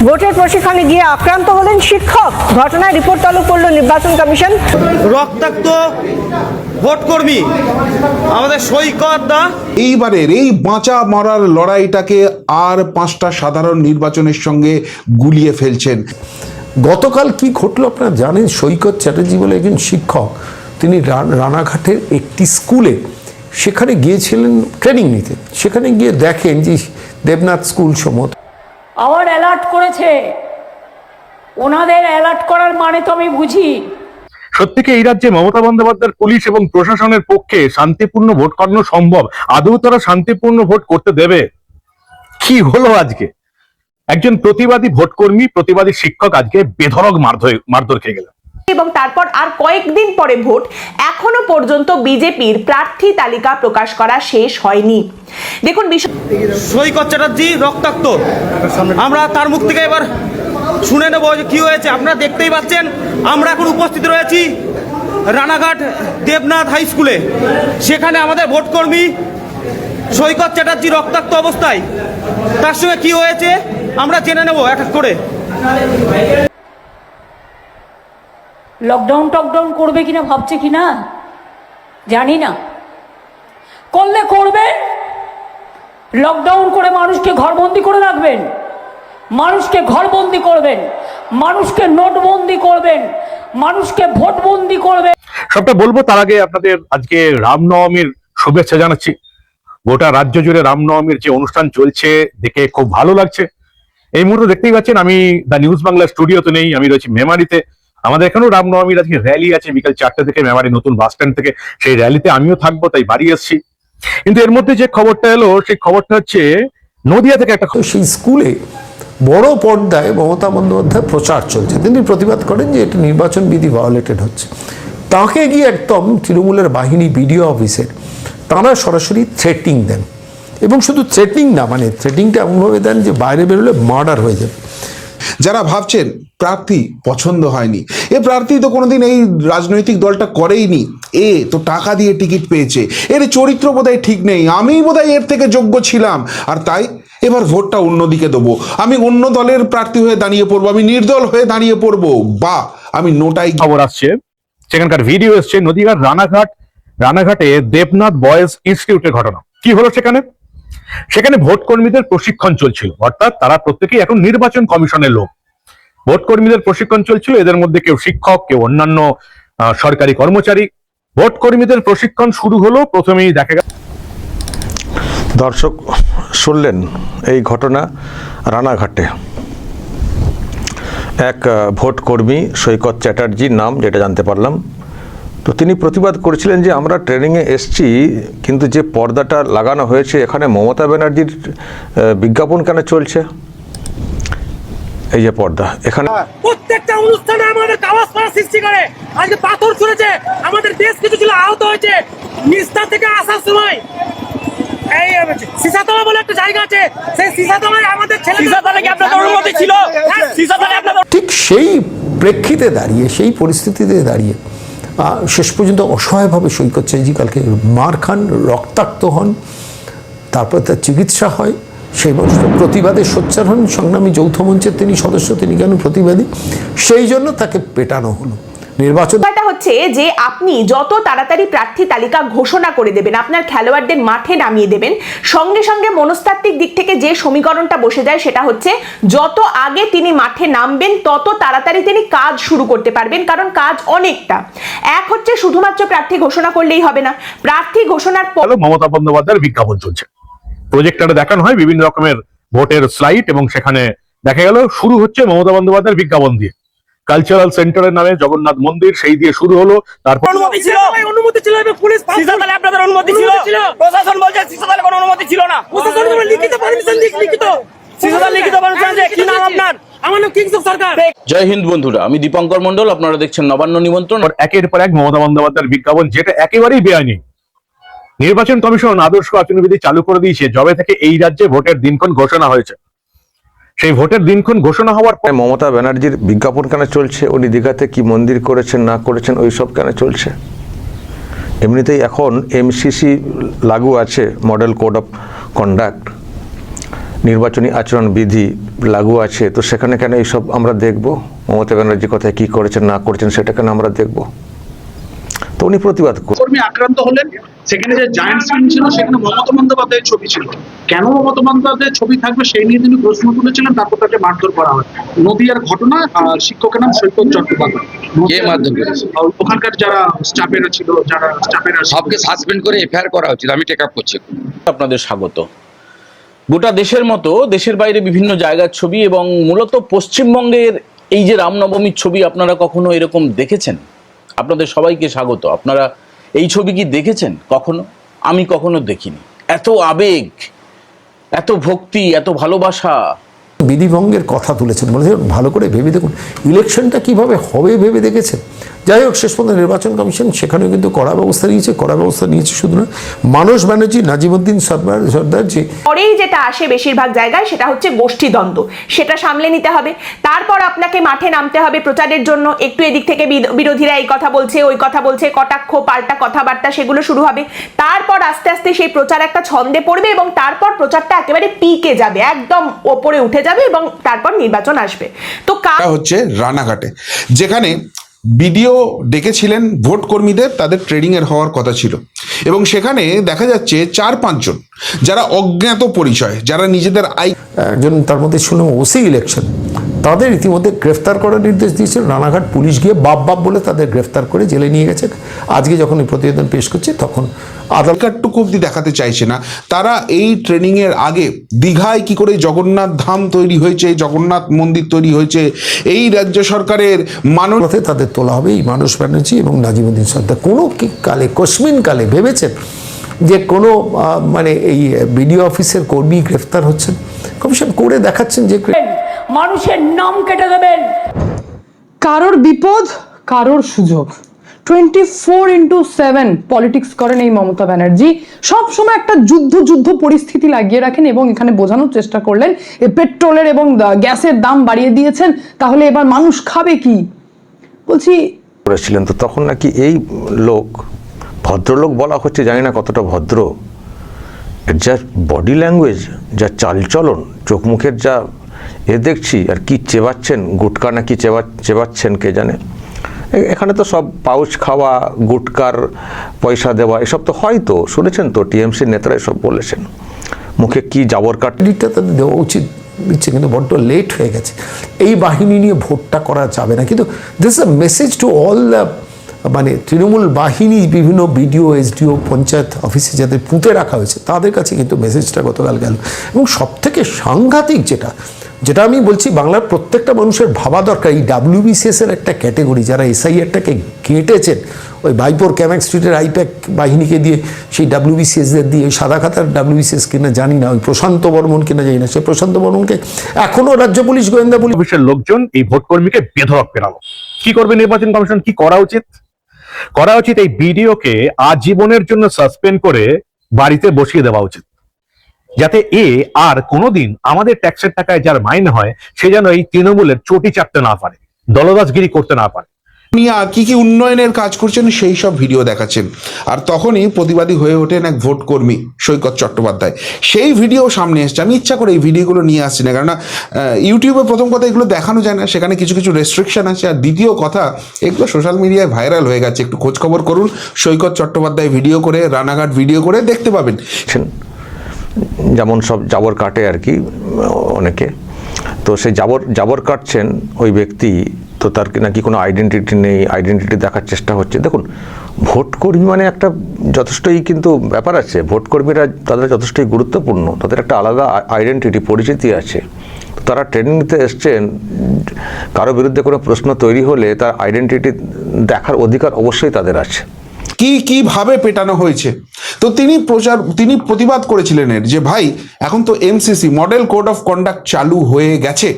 ভোটের প্রশিক্ষণে গিয়ে আক্রান্ত হলেন শিক্ষক, ঘটনায় রিপোর্ট তলব করল নির্বাচন কমিশন। রক্তাক্ত ভোটকর্মী আমাদের সৈকত দা এইবারের এই বাঁচা মরার লড়াইটাকে আর 5টা সাধারণ নির্বাচনের সঙ্গে গুলিয়ে ফেলছেন। গতকাল কি ঘটলো আপনারা জানেন? সৈকত চ্যাটার্জি বলে একজন শিক্ষক, তিনি রানাঘাটের একটি স্কুলে সেখানে গিয়েছিলেন ট্রেনিং নিতে। সেখানে গিয়ে দেখেন যে দেবনাথ স্কুল সমত আবার অ্যালার্ট করেছে। ওনাদের অ্যালার্ট করার মানে তো আমি বুঝি। সত্যিকে এই রাজ্যে মমতা বন্দ্যোপাধ্যায়ের পুলিশ এবং প্রশাসনের পক্ষে শান্তিপূর্ণ ভোট করানো সম্ভব? আদৌ তারা শান্তিপূর্ণ ভোট করতে দেবে? কি হলো আজকে? একজন প্রতিবাদী ভোটকর্মী, প্রতিবাদী শিক্ষক আজকে বেধড়ক মারধর খেয়ে গেলেন। এবং তারপর আর কয়েকদিন পরে ভোট, এখনো পর্যন্ত বিজেপির প্রার্থী তালিকা প্রকাশ করা শেষ হয়নি। দেখুন সৈকত চ্যাটার্জি রক্তাক্ত, আমরা তার মুখ থেকে এবার শুনে নেব যে কি হয়েছে। আপনারা দেখতেই পাচ্ছেন আমরা এখন উপস্থিত রয়েছি রানাঘাট দেবনাথ হাই স্কুলে। সেখানে আমাদের ভোটকর্মী সৈকত চ্যাটার্জি রক্তাক্ত অবস্থায়, তার সঙ্গে কি হয়েছে আমরা জেনে নেব এক এক করে। লকডাউন টকডাউন করবে কিনা ভাবছে কিনা জানি না, করলে করবেন। লকডাউন করে মানুষকে ঘরবন্দি করে রাখবেন, মানুষকে ঘরবন্দি করবেন, মানুষকে নোটবন্দি করবেন, মানুষকে ভোটবন্দি করবেন। সবটা বলবো তার আগে আপনাদের আজকে রামনবমীর শুভেচ্ছা জানাচ্ছি। গোটা রাজ্য জুড়ে রামনবমীর যে অনুষ্ঠান চলছে দেখে খুব ভালো লাগছে। এই মুহূর্তে দেখতেই পাচ্ছেন আমি দ্য নিউজ বাংলা স্টুডিওতে নেই, আমি রয়েছি মেমারিতে। আমাদের এখানেও রামনবমীর আজকে র্যালি আছে বিকাল 4টে থেকে মেমারি নতুন বাস স্ট্যান্ড থেকে। সেই র্যালিতে আমিও থাকবো, তাই বাড়ি এসেছি। কিন্তু এর মধ্যে যে খবরটা এলো সেই খবরটা হচ্ছে নদিয়া থেকে একটা। সেই স্কুলে বড় পর্দায় মমতা বন্দ্যোপাধ্যায় প্রচার চলছে। তিনি প্রতিবাদ করেন যে এটা নির্বাচন বিধি ভায়োলেটেড হচ্ছে। তাকে গিয়ে একদম তৃণমূলের বাহিনী বিডিও অফিসের তারা সরাসরি থ্রেটিং দেন, এবং শুধু থ্রেটিং না, মানে থ্রেটিংটা এমনভাবে দেন যে বাইরে বেরোলে মার্ডার হয়ে যাবে। যারা ভাবছেন প্রার্থী পছন্দ হয়নি, এ প্রার্থী তো কোনোদিন এই রাজনৈতিক দলটা করেইনি, এ তো টাকা দিয়ে টিকিট পেয়েছে, এর চরিত্র বোধহয় ঠিক নেই, আমি বোধহয় এর থেকে যোগ্য ছিলাম, আর তাই এবার ভোটটা অন্যদিকে দেবো, আমি অন্য দলের প্রার্থী হয়ে দাঁড়িয়ে পড়বো, আমি নির্দল হয়ে দাঁড়িয়ে পড়বো, বা আমি নোটাই। খবর আসছে, সেখানকার ভিডিও এসছে নদীয়ার রানাঘাটে দেবনাথ বয়েজ ইনস্টিটিউটের ঘটনা। কি হলো সেখানে? সেখানে ভোট কর্মীদের প্রশিক্ষণ চলছিল, অর্থাৎ তারা প্রত্যেকেই এখন নির্বাচন কমিশনের লোক। ভোট কর্মীদের প্রশিক্ষণ চলছিল, এদের মধ্যে কেউ শিক্ষক, কেউ অন্যান্য সরকারি কর্মচারী। ভোট কর্মীদের প্রশিক্ষণ শুরু হলো, প্রথমেই দেখা গেল। দর্শক শুনলেন এই ঘটনা রানাঘাটে এক ভোট কর্মী সৈকত চ্যাটার্জির নাম, যেটা জানতে পারলাম। তো তিনি প্রতিবাদ করেছিলেন যে আমরা ট্রেনিংয়ে এসছি, কিন্তু যে পর্দাটা লাগানো হয়েছে এখানে মমতা ব্যানার্জির বিজ্ঞাপন কেন চলছে? এই যে পর্দা, এখানে প্রত্যেকটা অনুষ্ঠানে আমাদের আওয়াজ করার সৃষ্টি করে। আজকে পাথর ছুঁড়েছে, আমাদের বেশ কিছু ছিল আহত হয়েছে। নিস্তা থেকে আসার সময় এই সিসাতলা বলে একটা জায়গা আছে, সেই সিসাতলায় আমাদের ছেলে। সিসাতলা কি আপনাদের অনুমতি ছিল? সিসাতলা আপনাদের ঠিক সেই প্রেক্ষিতে দাঁড়িয়ে, সেই পরিস্থিতিতে দাঁড়িয়ে শেষ পর্যন্ত অসহায়ভাবে সৈকত চ্যাটার্জি কালকে মার খান, রক্তাক্ত হন, তারপর তার চিকিৎসা হয়। সেই মানুষটা প্রতিবাদে সোচ্চার হন, সংগ্রামী যৌথ মঞ্চের তিনি সদস্য, তিনি কেন প্রতিবাদী, সেই জন্য তাকে পেটানো হলো। নির্বাচনটা হচ্ছে যে আপনি যত তাড়াতাড়ি প্রার্থী তালিকা ঘোষণা করে দেবেন, আপনার খেলোয়াড়দের মাঠে নামিয়ে দেবেন, সঙ্গে সঙ্গে মনস্তাত্ত্বিক দিক থেকে যে সমীকরণটা বসে যায় সেটা হচ্ছে যত আগে তিনি মাঠে নামবেন তত তাড়াতাড়ি তিনি কাজ শুরু করতে পারবেন। কারণ কাজ অনেকটা। এক হচ্ছে শুধুমাত্র প্রার্থী ঘোষণা করলেই হবে না, প্রার্থী ঘোষণার পর মমতা বন্দ্যোপাধ্যায়ের বিজ্ঞাপন চলছে, প্রজেক্টরে দেখানো হয় বিভিন্ন রকমের ভোটের স্লাইড, এবং সেখানে দেখা গেল শুরু হচ্ছে মমতা বন্দ্যোপাধ্যায়ের বিজ্ঞাপন দিয়ে। কালচারাল সেন্টারের নামে জগন্নাথ মন্দির, সেই দিয়ে শুরু হলো। তারপর অনুমতি ছিল, পুলিশ সিসাতলা আপনাদের অনুমতি ছিল, প্রশাসন বলছে সিসাতলা কোনো অনুমতি ছিল না। প্রশাসন লিখিত পারমিশন লিখিত সিসাতলা লিখিত পারমিশন যে কি নাম আপনার? আমার নাম কিংসুক সরকার। জয় হিন্দ বন্ধুরা, আমি দীপঙ্কর মন্ডল, আপনারা দেখছেন নবান্ন নিমন্ত্রণ। একের পর এক মমতা বন্দ্যোপাধ্যায়ের বিজ্ঞাপন, যেটা একেবারেই বেআইনি। নির্বাচন কমিশন আদর্শ আচরণবিধি চালু করে দিয়েছে যবে থেকে এই রাজ্যে ভোটের দিনক্ষণ ঘোষণা হয়েছে। সেই ভোটের দিনক্ষণ ঘোষণা হওয়ার পর মমতা ব্যানার্জির বিজ্ঞাপন কেন চলছে? উনি দীঘাতে কি মন্দির করেছেন না করেছেন ওই সব কেন চলছে? এমনিতেই এখন MCC লাগু আছে, মডেল কোড অফ কন্ডাক্ট। নির্বাচনী আচরণ বিধি লাগু আছে, তো সেখানে কেন এইসব আমরা দেখব? মমতা ব্যানার্জি কথায় কি করেছেন না করেছেন সেটা কেন আমরা দেখব? তো উনি প্রতিবাদ করছেন। কর্মী আক্রান্ত হলেন, সেখানে যে জায়ান্ট স্ক্রিন ছিল সেখানে মমতা বন্দ্যোপাধ্যায়ের ছবি ছিল। কেন মমতা বন্দ্যোপাধ্যায়ের ছবি থাকবে সেই নিয়ে তিনি প্রশ্ন তুলেছিলেন, তারপর তাকে মারধর করা হয়। নদিয়ার ঘটনা, শিক্ষকের নাম সৈকত চট্টোপাধ্যায়। কে মারধর করেছে? ওখানকার যারা স্টাফেরা ছিল, সবকে সাসপেন্ড করে এফআইআর করা উচিত। আমি টেক আপ করছি। আপনাদের স্বাগত। গোটা দেশের মতো দেশের বাইরে বিভিন্ন জায়গার ছবি এবং মূলত পশ্চিমবঙ্গের এই যে রামনবমীর ছবি আপনারা কখনো এরকম দেখেছেন? আপনাদের সবাইকে স্বাগত। আপনারা এই ছবি কি দেখেছেন কখনো? আমি কখনো দেখিনি। এত আবেগ, এত ভক্তি, এত ভালোবাসা। বিধিভঙ্গের কথা তুলেছেন, বলেছেন ভালো করে ভেবে দেখুন ইলেকশনটা কিভাবে হবে ভেবে দেখেছেন। যাই হোক, শেষ পর্যন্ত নির্বাচন কমিশন সেখানেও কিন্তু কড়া ব্যবস্থা নিয়েছে শুধু না, মানস ব্যানার্জি, নাজিমুদ্দিন সর্দার যে পরেই যেটা আসে বেশিরভাগ জায়গায় সেটা হচ্ছে গোষ্ঠীদ্বন্দ্ব, সেটা সামলে নিতে হবে। তারপর আপনাকে মাঠে নামতে হবে প্রচারের জন্য। একটু এদিক থেকে বিরোধীরা এই কথা বলছে, ওই কথা বলছে, কটাক্ষ পাল্টা কথাবার্তা সেগুলো শুরু হবে। তারপর আস্তে আস্তে সেই প্রচার একটা ছন্দে পড়বে এবং তারপর প্রচারটা একেবারে পিকে যাবে, একদম ওপরে উঠে যাবে এবং তারপর নির্বাচন আসবে। তো হচ্ছে রানাঘাটে, যেখানে বিডিও ডেকেছিলেন ভোট কর্মীদের, তাদের ট্রেনিং এর হওয়ার কথা ছিল, এবং সেখানে দেখা যাচ্ছে 4-5 জন যারা অজ্ঞাত পরিচয়, যারা নিজেদের একজন তার মধ্যে ছিল ওসি ইলেকশন, তাদের ইতিমধ্যে গ্রেফতার করার নির্দেশ দিয়েছিল। রানাঘাট পুলিশ গিয়ে বাপ বলে তাদের গ্রেফতার করে জেলে নিয়ে গেছে। আজকে যখন এই প্রতিবেদন পেশ করছে তখন আধার কার্ডটুকু অব্দি দেখাতে চাইছে না। তারা এই ট্রেনিং এর আগে দীঘায় কি করে জগন্নাথ ধাম তৈরি হয়েছে, জগন্নাথ মন্দির তৈরি হয়েছে, এই রাজ্য সরকারের মানবতে তাদের তোলা হবে এই মানস ব্যানার্জি এবং নাজিমুদ্দিন সর্দার। কোনো কালে কসমিন কালে ভেবেছেন যে কোনো মানে এই বিডিও অফিসের কর্মী গ্রেফতার হচ্ছেন? কমিশন করে দেখাচ্ছেন যে মানুষের নাম কেটে দেবেন। কারোর বিপদ কারোর সুযোগ, 24/7 পলিটিক্স করেন এই মমতা ব্যানার্জি। সবসময় একটা যুদ্ধ পরিস্থিতি লাগিয়ে রাখেন এবং এখানে বোঝানোর চেষ্টা করলেন পেট্রোলের এবং গ্যাসের দাম বাড়িয়ে দিয়েছেন, তাহলে এবার মানুষ খাবে কি? বলছি করেছিলেন, তো তখন নাকি এই লোক ভদ্রলোক বলা হচ্ছে, জানি না কতটা ভদ্র, যা বডি ল্যাঙ্গুয়েজ, যা চালচলন, চোখ মুখের যা দেখছি, আর কি চেবাচ্ছেন, গুটকা নাকি চেবাচ্ছেন কে জানে। এখানে তো সব পাউচ খাওয়া, গুটকার পয়সা দেওয়া, এসব তো হয়তো শুনেছেন, তো টিএমসির নেতারা এসব বলেছেন। মুখে কি জাবর কাটলিটা তাদের দেওয়া উচিত দিচ্ছে, কিন্তু বড্ড লেট হয়ে গেছে। এই বাহিনী নিয়ে ভোটটা করা যাবে না, কিন্তু this is a message to all the মানে তৃণমূল বাহিনী, বিভিন্ন বিডিও, এসডিও, পঞ্চায়েত অফিসে যাদের পুঁতে রাখা হয়েছে তাদের কাছে কিন্তু মেসেজটা গতকাল গেল। এবং সবথেকে সাংঘাতিক যেটা আমি বলছি, বাংলার প্রত্যেকটা মানুষের ভাবা দরকার, এই WBCS এর একটা ক্যাটেগরি যারা SIRটাকে ঘেঁটেছেন, ওই ভাইপোর ক্যামেক স্ট্রিটের আইপ্যাক বাহিনীকে দিয়ে, সেই WBCS-দের দিয়ে, ওই সাদা খাতার WBCS কিনা জানি না, ওই প্রশান্ত বর্মন কিনা জানি না, সেই প্রশান্ত বর্মনকে এখনো রাজ্য পুলিশ, গোয়েন্দা পুলিশ অফিসের লোকজন এই ভোট কর্মীকে বেধড়ক পেরালো। কি করবে নির্বাচন কমিশন? কি করা উচিত? এই বিডিওকে আজীবনের জন্য সাসপেন্ড করে বাড়িতে বসিয়ে দেওয়া উচিত, যাতে আর কোনোদিন আমাদের ট্যাক্সের টাকায় যার মাইনে হয় সে যেন এই তৃণমূলের চটি চাটতে না পারে, দলদাসগিরি করতে না পারে। কি কি উন্নয়নের কাজ করছেন সেই সব ভিডিও দেখাচ্ছেন, আর তখনই প্রতিবাদী হয়ে ওঠেন এক ভোট কর্মী সৈকত চট্টোপাধ্যায়। সেই ভিডিও সামনে এসছে। আমি ইচ্ছা করে এই ভিডিওগুলো নিয়ে আসছি না, কেননা ইউটিউবে প্রথম কথা এগুলো দেখানো যায় না, সেখানে কিছু রেস্ট্রিকশন আছে, আর দ্বিতীয় কথা এগুলো সোশ্যাল মিডিয়ায় ভাইরাল হয়ে গেছে। একটু খোঁজখবর করুন, সৈকত চট্টোপাধ্যায় ভিডিও করে, রানাঘাট ভিডিও করে দেখতে পাবেন। যেমন সব জাবর কাটে আর কি অনেকে, তো সেই জাবর কাটছেন ওই ব্যক্তি, তো তার নাকি কোনো আইডেন্টিটি নেই, আইডেন্টিটি দেখার চেষ্টা হচ্ছে। দেখুন, ভোট কর্মী মানে একটা যথেষ্টই কিন্তু ব্যাপার আছে। ভোট কর্মীরা তাদের যথেষ্টই গুরুত্বপূর্ণ, তাদের একটা আলাদা আইডেন্টিটি, পরিচিতি আছে। তারা ট্রেনিং নিতে এসছেন, কারো বিরুদ্ধে কোনো প্রশ্ন তৈরি হলে তার আইডেন্টিটি দেখার অধিকার অবশ্যই তাদের আছে। কিভাবে পেটানো হয়েছে, তো তিনি প্রতিবাদ করেছিলেন এর, যে ভাই এখন তো MCC model code of conduct চালু হয়ে গেছে,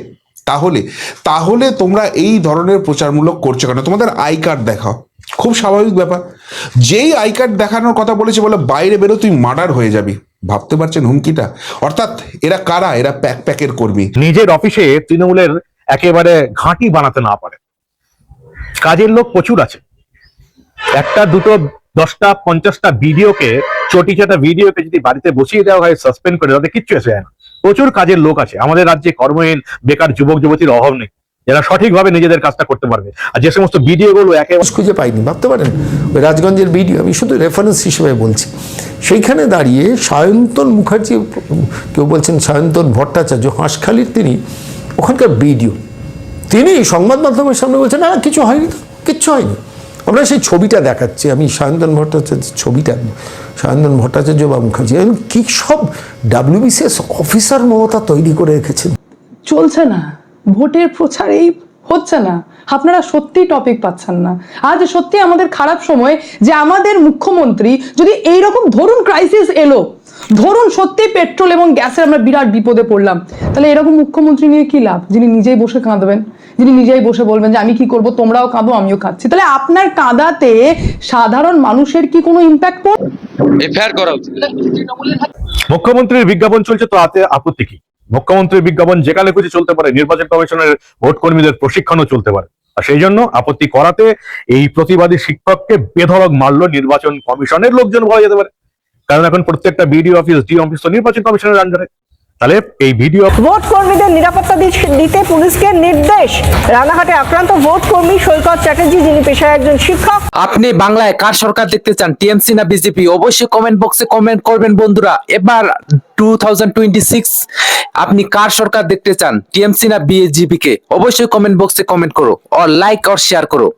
তাহলে তোমরা এই ধরনের প্রচারমূলক করছো কেন? তোমাদের আই কার্ড দেখাও। খুব স্বাভাবিক ব্যাপার। যেই আই কার্ড দেখানোর কথা বলেছে, বলে বাইরে বেরো তুই মার্ডার হয়ে যাবি। ভাবতে পারছেন হুমকিটা? অর্থাৎ এরা কারা? এরা প্যাকের কর্মী। নিজের অফিসে তৃণমূলের একেবারে ঘাঁটি বানাতে না পারে, কাজের লোক প্রচুর আছে। একটা, দুটো, 10টা, 50টা ভিডিওকে, চটি চাটা ভিডিওকে যদি বাড়িতে বসিয়ে দেওয়া হয় সাসপেন্ড করে, তাদের কিচ্ছু এসে যায় না। প্রচুর কাজের লোক আছে আমাদের রাজ্যে, কর্মহীন বেকার যুবক যুবতীর অভাব নেই, যারা সঠিকভাবে নিজেদের কাজটা করতে পারবে। আর যে সমস্ত ভিডিও গুলো একেবারে খুঁজে পাইনি, ভাবতে পারেন ওই রাজগঞ্জের ভিডিও, আমি শুধু রেফারেন্স হিসেবে বলছি। সেইখানে দাঁড়িয়ে সায়ন্তন মুখার্জি, কেউ বলছেন সায়ন্তন ভট্টাচার্য, হাঁসখালির, তিনি ওখানকার ভিডিও, তিনি সংবাদ মাধ্যমের সামনে বলছেন না কিছু হয়নি, তো কিচ্ছু হয়নি। আমরা সেই ছবিটা দেখাচ্ছি, আমি সায়ন্তন ভট্টাচার্যের ছবিটা, সায়ন্তন ভট্টাচার্য বা মুখার্জি কি সব WBCS অফিসার মমতা তৈরি করে রেখেছেন। চলছে না, ভোটের প্রচারেই হচ্ছে না, আপনারা সত্যি টপিক পাচ্ছেন না। আজ সত্যি আমাদের খারাপ সময় যে আমাদের মুখ্যমন্ত্রী যদি এইরকম ধরুন ক্রাইসিস এলো, ধরুন সত্যি পেট্রোল এবং গ্যাসের আমরা বিরাট বিপদে পড়লাম, তাহলে এরকম মুখ্যমন্ত্রী নিয়ে কি লাভ, যিনি নিজেই বসে কাঁদবেন, যিনি নিজেই বসে বলবেন যে আমি কি করব, তোমরাও কাঁদো আমিও কাঁদছি। তাহলে আপনার কাঁদাতে সাধারণ মানুষের কি কোনো ইম্প্যাক্ট পড়ে? এফআইআর করা উচিত। মুখ্যমন্ত্রীর বিজ্ঞাপন চলছে, তো তাতে আপত্তি কি? মুখ্যমন্ত্রীর বিজ্ঞাপন যেখানে খুশি চলতে পারে, নির্বাচন কমিশনের ভোট কর্মীদের প্রশিক্ষণও চলতে পারে। আর সেই জন্য আপত্তি করাতে এই প্রতিবাদী শিক্ষককে বেধড়ক মারলো নির্বাচন কমিশনের লোকজন বলা যেতে পারে, কারণ এখন প্রত্যেকটা বিডিও অফিস, ডি অফিস তো নির্বাচন কমিশনের আন্ডারে। তাহলে এই ভিডিও ভোট কর্মীদের নিরাপত্তা দিতে পুলিশকে নির্দেশ। রানাঘাটে আক্রান্ত ভোট কর্মী সৈকত চ্যাটার্জি, যিনি পেশায় একজন শিক্ষক। আপনি বাংলায় কার সরকার দেখতে চান, টিএমসি না বিজেপি? অবশ্যই কমেন্ট বক্সে কমেন্ট করবেন বন্ধুরা। এবার 2026 আপনি কার সরকার দেখতে চান, টিএমসি না বিজেপি কে? অবশ্যই কমেন্ট বক্সে কমেন্ট করো, আর লাইক আর শেয়ার করো।